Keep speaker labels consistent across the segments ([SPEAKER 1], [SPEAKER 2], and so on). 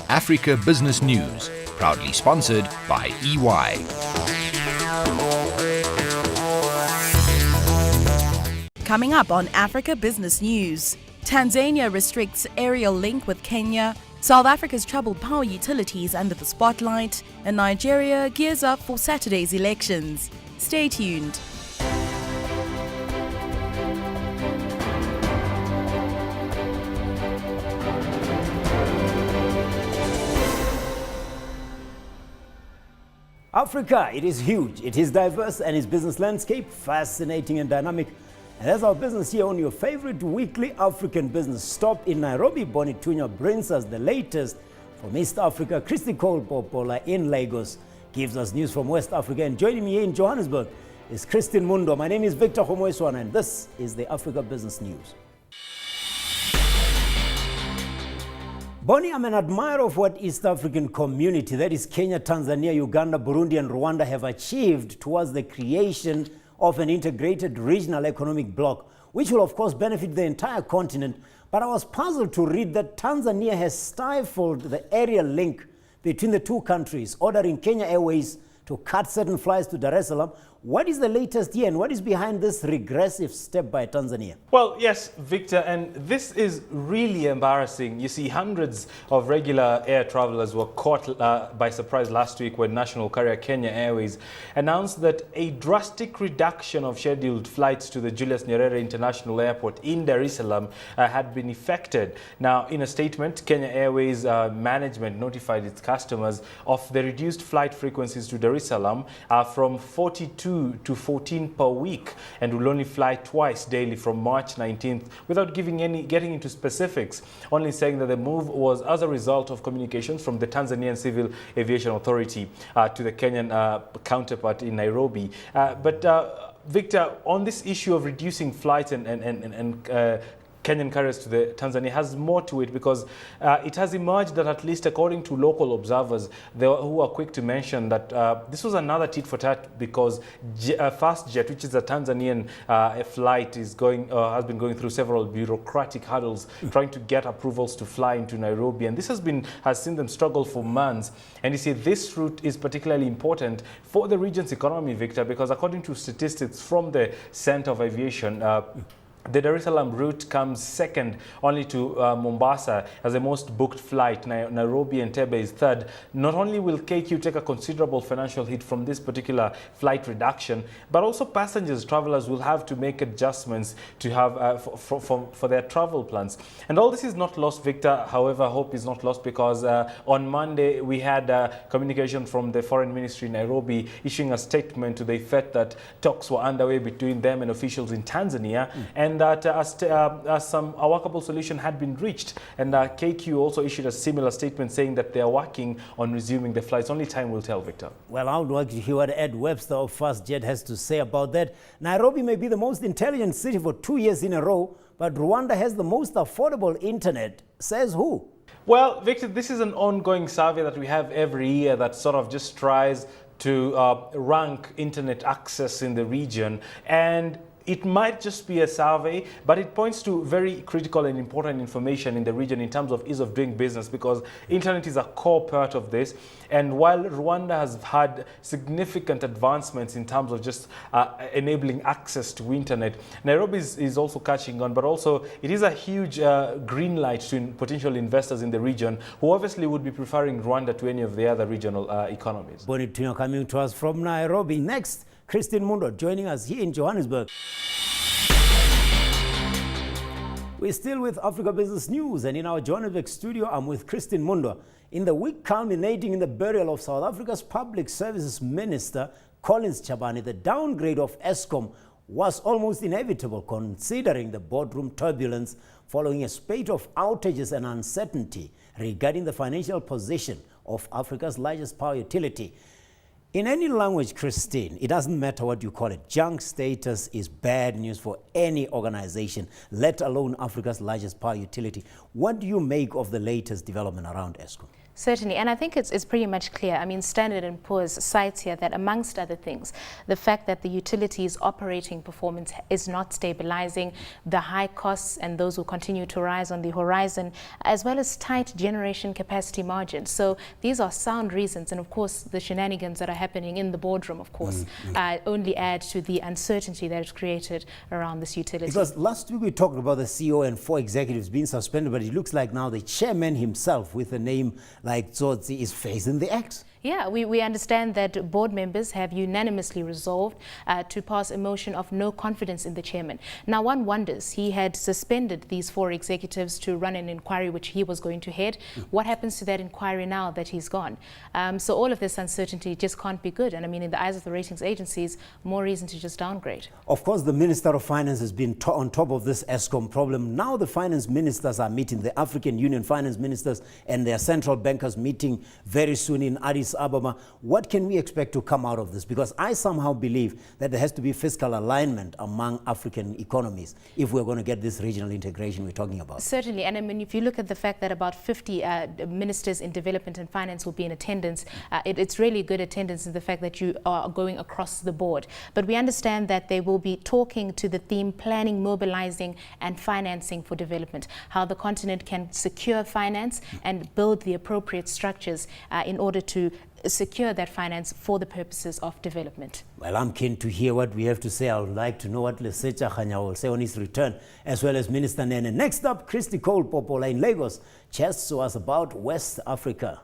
[SPEAKER 1] Africa Business News, proudly sponsored by EY.
[SPEAKER 2] Coming up on Africa Business News, Tanzania restricts aerial link with Kenya, South Africa's troubled power utilities under the spotlight, and Nigeria gears up for Saturday's elections. Stay tuned.
[SPEAKER 3] Africa, it is huge, it is diverse, and its business landscape fascinating and dynamic. And that's our business here on your favorite weekly African business stop in Nairobi. Bonnie Tunya brings us the latest from East Africa. Christy Cole-Popola in Lagos gives us news from West Africa. And joining me here in Johannesburg is Christine Mundo. My name is Victor Homoiswana, and this is the Africa Business News. Bonnie, I'm an admirer of what East African community, that is Kenya, Tanzania, Uganda, Burundi, and Rwanda, have achieved towards the creation of an integrated regional economic bloc, which will of course benefit the entire continent. But I was puzzled to read that Tanzania has stifled the aerial link between the two countries, ordering Kenya Airways to cut certain flights to Dar es Salaam. What is the latest here, and what is behind this regressive step by Tanzania?
[SPEAKER 4] Well, yes, Victor, and this is really embarrassing. You see, hundreds of regular air travelers were caught by surprise last week when national carrier Kenya Airways announced that a drastic reduction of scheduled flights to the Julius Nyerere International Airport in Dar es Salaam had been effected. Now, in a statement, Kenya Airways management notified its customers of the reduced flight frequencies to Dar es Salaam from 42 to 14 per week, and will only fly twice daily from March 19th, without getting into specifics, only saying that the move was as a result of communications from the Tanzanian Civil Aviation Authority to the Kenyan counterpart in Nairobi. Victor, on this issue of reducing flights and Kenyan carriers to the Tanzania has more to it, because it has emerged that, at least according to local observers, who are quick to mention that this was another tit for tat, because FastJet, which is a Tanzanian flight, has been going through several bureaucratic hurdles trying to get approvals to fly into Nairobi, and this has seen them struggle for months. And you see, this route is particularly important for the region's economy, Victor, because according to statistics from the Center of Aviation, the Dar es Salaam route comes second only to Mombasa as the most booked flight. Nairobi and Tebe is third. Not only will KQ take a considerable financial hit from this particular flight reduction, but also travelers will have to make adjustments to have for their travel plans. And all this is not lost, Victor. However, hope is not lost, because on Monday we had communication from the Foreign Ministry in Nairobi issuing a statement to the effect that talks were underway between them and officials in Tanzania, and that a workable solution had been reached. And KQ also issued a similar statement saying that they are working on resuming the flights. Only time will tell, Victor.
[SPEAKER 3] Well, I would like to hear what Ed Webster of FastJet has to say about that. Nairobi may be the most intelligent city for 2 years in a row, but Rwanda has the most affordable internet. Says who?
[SPEAKER 4] Well, Victor, this is an ongoing survey that we have every year that sort of just tries to rank internet access in the region. And it might just be a survey, but it points to very critical and important information in the region in terms of ease of doing business, because internet is a core part of this. And while Rwanda has had significant advancements in terms of just enabling access to internet, Nairobi is also catching on, but also it is a huge green light to potential investors in the region, who obviously would be preferring Rwanda to any of the other regional economies.
[SPEAKER 3] Bonnie Tunya coming to us from Nairobi. Next, Christine Mundo joining us here in Johannesburg. We're still with Africa Business News, and in our Johannesburg studio, I'm with Christine Mundo. In the week culminating in the burial of South Africa's Public Services Minister, Collins Chabane, the downgrade of Eskom was almost inevitable, considering the boardroom turbulence following a spate of outages and uncertainty regarding the financial position of Africa's largest power utility. In any language, Christine, it doesn't matter what you call it. Junk status is bad news for any organization, let alone Africa's largest power utility. What do you make of the latest development around Eskom?
[SPEAKER 5] Certainly, and I think it's pretty much clear. I mean, Standard & Poor's cites here that, amongst other things, the fact that the utilities' operating performance is not stabilizing, the high costs and those will continue to rise on the horizon, as well as tight generation capacity margins. So these are sound reasons, and of course, the shenanigans that are happening in the boardroom, of course, only add to the uncertainty that is created around this utility.
[SPEAKER 3] Because last week we talked about the CEO and 4 executives being suspended, but it looks like now the chairman himself, with a name like Tsotsi, is facing the axe.
[SPEAKER 5] Yeah, we understand that board members have unanimously resolved to pass a motion of no confidence in the chairman. Now, one wonders, he had suspended these 4 executives to run an inquiry which he was going to head. What happens to that inquiry now that he's gone? So all of this uncertainty just can't be good. And I mean, in the eyes of the ratings agencies, more reason to just downgrade.
[SPEAKER 3] Of course, the Minister of Finance has been on top of this Eskom problem. Now the finance ministers are meeting, the African Union finance ministers and their central bankers meeting very soon in Addis Ababa. What can we expect to come out of this? Because I somehow believe that there has to be fiscal alignment among African economies if we're going to get this regional integration we're talking about.
[SPEAKER 5] Certainly, and I mean, if you look at the fact that about 50 ministers in development and finance will be in attendance, it's really good attendance in the fact that you are going across the board. But we understand that they will be talking to the theme planning, mobilizing and financing for development, how the continent can secure finance and build the appropriate structures in order to secure that finance for the purposes of development.
[SPEAKER 3] Well, I'm keen to hear what we have to say. I would like to know what Lesetja Khanya will say on his return, as well as Minister Nene. Next up, Christy Cole Popola in Lagos chats to us about West Africa.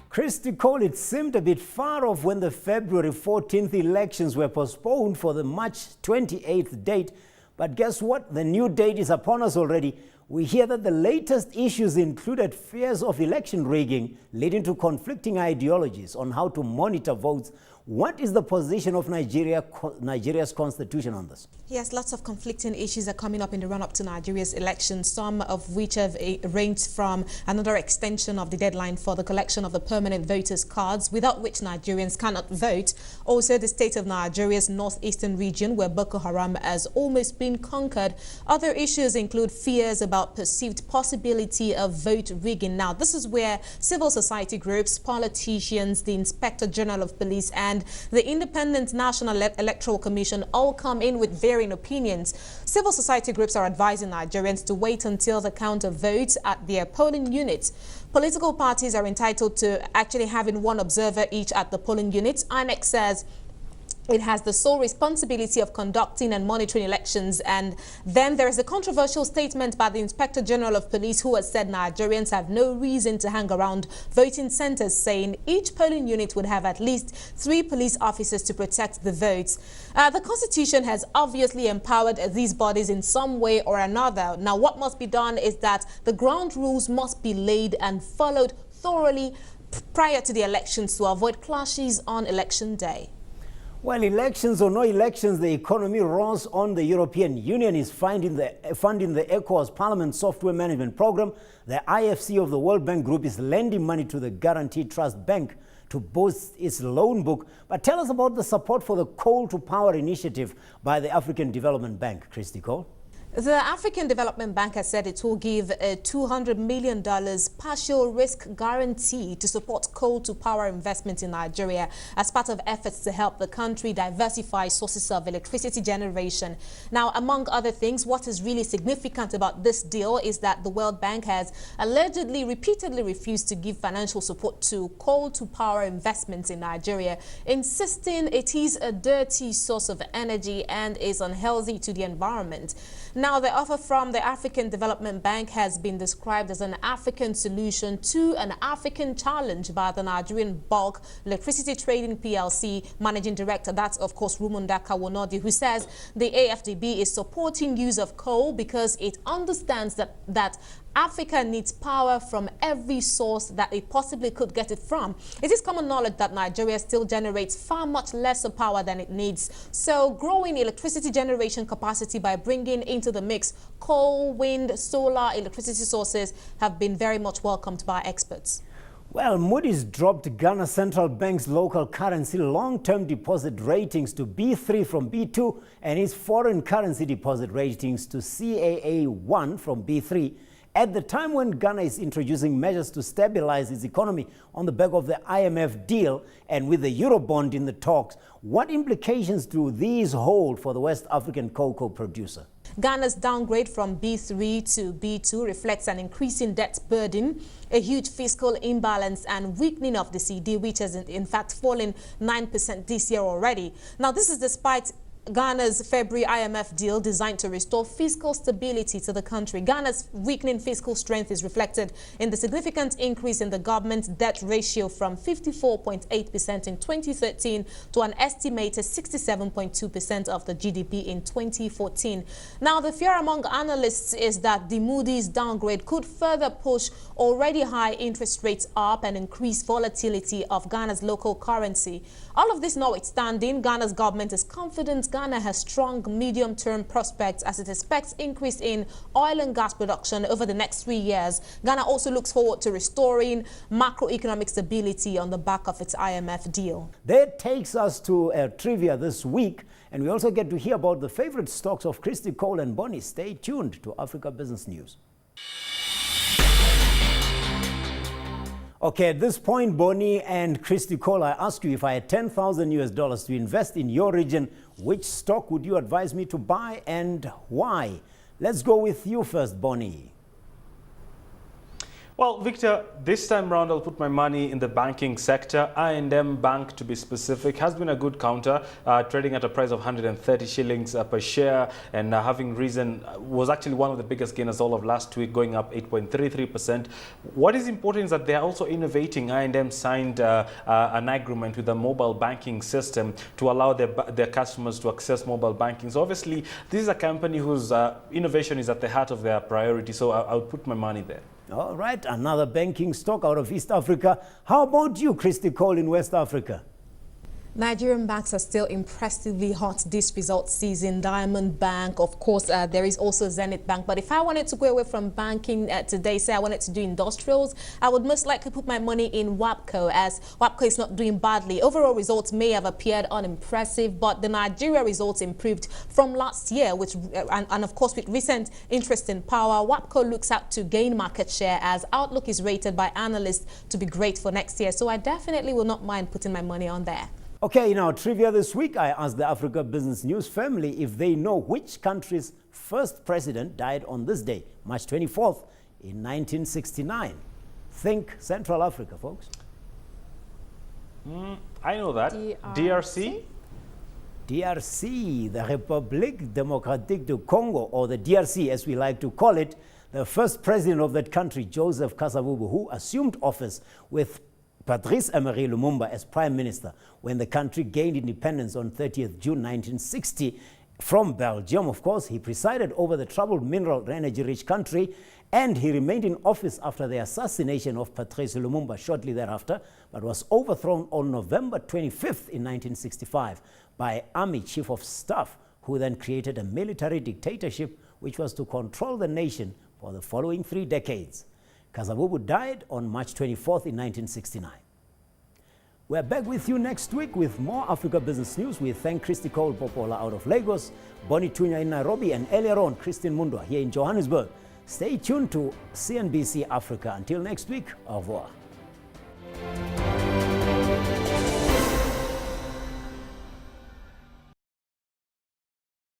[SPEAKER 3] Christy Cole, it seemed a bit far off when the February 14th elections were postponed for the March 28th date. But guess what? The new date is upon us already. We hear that the latest issues included fears of election rigging, leading to conflicting ideologies on how to monitor votes. What is the position of Nigeria's constitution on this?
[SPEAKER 6] Yes, lots of conflicting issues are coming up in the run-up to Nigeria's election, some of which have ranged from another extension of the deadline for the collection of the permanent voters' cards, without which Nigerians cannot vote. Also, the state of Nigeria's northeastern region, where Boko Haram has almost been conquered. Other issues include fears about perceived possibility of vote rigging. Now, this is where civil society groups, politicians, the Inspector General of Police, and the Independent National Electoral Commission all come in with varying opinions. Civil society groups are advising Nigerians to wait until the count of votes at their polling units. Political parties are entitled to actually having one observer each at the polling units. INEC says it has the sole responsibility of conducting and monitoring elections. And then there is a controversial statement by the Inspector General of Police, who has said Nigerians have no reason to hang around voting centers, saying each polling unit would have at least 3 police officers to protect the votes. The Constitution has obviously empowered these bodies in some way or another. Now, what must be done is that the ground rules must be laid and followed thoroughly prior to the elections to avoid clashes on election day.
[SPEAKER 3] Well, elections or no elections, the economy roars on. The European Union is funding the ECOWAS Parliament Software Management Program. The IFC of the World Bank Group is lending money to the Guaranteed Trust Bank to boost its loan book. But tell us about the support for the Coal to Power initiative by the African Development Bank, Christy Cole.
[SPEAKER 6] The African Development Bank has said it will give a $200 million partial risk guarantee to support coal-to-power investment in Nigeria as part of efforts to help the country diversify sources of electricity generation. Now, among other things, what is really significant about this deal is that the World Bank has allegedly repeatedly refused to give financial support to coal-to-power investments in Nigeria, insisting it is a dirty source of energy and is unhealthy to the environment. Now, the offer from the African Development Bank has been described as an African solution to an African challenge by the Nigerian Bulk Electricity Trading PLC Managing Director, that's of course Rumundaka Wonodi, who says the AFDB is supporting use of coal because it understands that Africa needs power from every source that it possibly could get it from. It is common knowledge that Nigeria still generates far much lesser power than it needs. So growing electricity generation capacity by bringing into the mix coal, wind, solar electricity sources have been very much welcomed by experts.
[SPEAKER 3] Well, Moody's dropped Ghana Central Bank's local currency long-term deposit ratings to B3 from B2 and its foreign currency deposit ratings to CAA1 from B3. At the time when Ghana is introducing measures to stabilize its economy on the back of the IMF deal and with the Eurobond in the talks, what implications do these hold for the West African cocoa producer?
[SPEAKER 6] Ghana's downgrade from B3 to B2 reflects an increasing debt burden, a huge fiscal imbalance and weakening of the CD, which has in fact fallen 9% this year already. Now, this is despite Ghana's February IMF deal designed to restore fiscal stability to the country. Ghana's weakening fiscal strength is reflected in the significant increase in the government's debt ratio from 54.8% in 2013 to an estimated 67.2% of the GDP in 2014. Now, the fear among analysts is that the Moody's downgrade could further push already high interest rates up and increase volatility of Ghana's local currency. All of this notwithstanding, Ghana's government is confident Ghana has strong medium-term prospects as it expects increase in oil and gas production over the next 3 years. Ghana also looks forward to restoring macroeconomic stability on the back of its IMF deal.
[SPEAKER 3] That takes us to trivia this week, and we also get to hear about the favorite stocks of Christy Cole and Bonnie. Stay tuned to Africa Business News. Okay, at this point, Bonnie and Christy Cole, I ask you, if I had $10,000 to invest in your region, which stock would you advise me to buy and why? Let's go with you first, Bonnie.
[SPEAKER 4] Well, Victor, this time round I'll put my money in the banking sector. I&M Bank, to be specific, has been a good counter, trading at a price of 130 shillings per share, and having risen, was actually one of the biggest gainers all of last week, going up 8.33%. What is important is that they are also innovating. I&M signed an agreement with a mobile banking system to allow their customers to access mobile banking. So obviously, this is a company whose innovation is at the heart of their priority, so I would put my money there.
[SPEAKER 3] All right, another banking stock out of East Africa. How about you, Christy Cole, in West Africa?
[SPEAKER 6] Nigerian banks are still impressively hot this results season. Diamond Bank, of course, there is also Zenith Bank. But if I wanted to go away from banking today, say I wanted to do industrials, I would most likely put my money in WAPCO, as WAPCO is not doing badly. Overall results may have appeared unimpressive, but the Nigeria results improved from last year, which and of course with recent interest in power, WAPCO looks out to gain market share as outlook is rated by analysts to be great for next year. So I definitely will not mind putting my money on there.
[SPEAKER 3] Okay, in our trivia this week, I asked the Africa Business News family if they know which country's first president died on this day, March 24th, in 1969. Think Central Africa, folks.
[SPEAKER 4] I know that. DRC?
[SPEAKER 3] DRC, the République Démocratique du Congo, or the DRC as we like to call it. The first president of that country, Joseph Kasavubu, who assumed office with Patrice Emery Lumumba as prime minister when the country gained independence on 30th June 1960 from Belgium. Of course, he presided over the troubled mineral and energy-rich country, and he remained in office after the assassination of Patrice Lumumba shortly thereafter, but was overthrown on November 25th in 1965 by Army Chief of Staff, who then created a military dictatorship which was to control the nation for the following 3 decades. Kasavubu died on March 24th in 1969. We're back with you next week with more Africa Business News. We thank Christy Cole Popola out of Lagos, Bonnie Tunya in Nairobi, and earlier on, Christine Mundwa here in Johannesburg. Stay tuned to CNBC Africa. Until next week, au revoir.